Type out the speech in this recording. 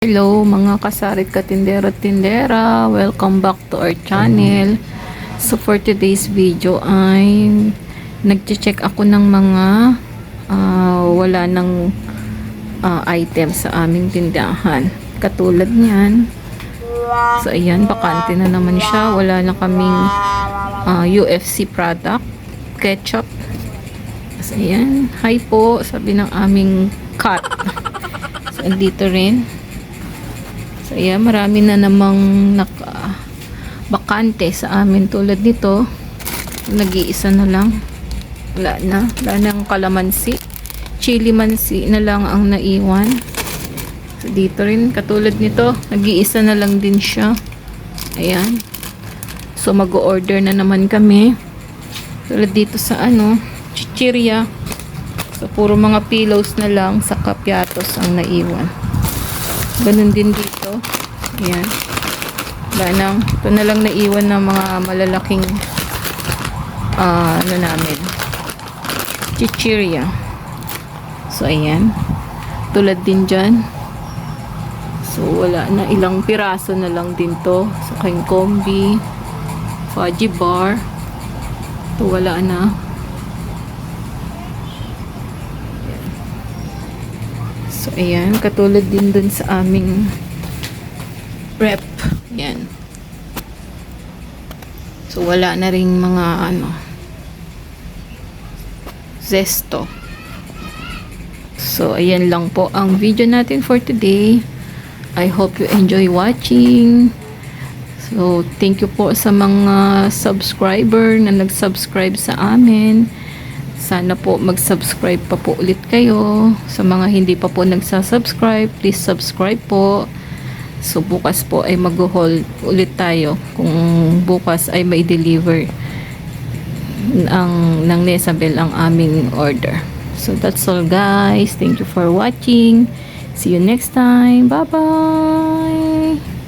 Hello mga kasarit katindero at tindera, welcome back to our channel. So for today's video ay nagche-check ako ng mga wala ng item sa aming tindahan. Katulad niyan. So ayan, bakante na naman siya. Wala na kaming UFC product, ketchup. So ayan, hi po, sabi ng aming cat. So andito rin. So, ayan, marami na namang bakante sa amin tulad nito. Nag-iisa na lang. Wala nang kalamansi. Chili mansi na lang ang naiwan. So, dito rin, katulad nito, nag-iisa na lang din siya. Ayan. So, mag-order na naman kami. Tulad dito sa chichirya. So, puro mga pillows na lang sa kapyatos ang naiwan. Ganun din dito. Ayan. Ito na lang naiwan ng mga malalaking namin. Chichirya. So, ayan. Tulad din dyan. So, wala na. Ilang piraso na lang din to. So, kayong combi. Fudgy bar. Ito, wala na. So, ayan. Katulad din dun sa aming rep. Ayan. So, wala na rin mga zesto. So, ayan lang po ang video natin for today. I hope you enjoy watching. So, thank you po sa mga subscriber na nag-subscribe sa amin. Sana po mag-subscribe pa po ulit kayo. Sa mga hindi pa po nagsasubscribe, please subscribe po. So bukas po ay mag-haul ulit tayo kung bukas ay may deliver ng Nesabel ang aming order. So that's all guys. Thank you for watching. See you next time. Bye-bye.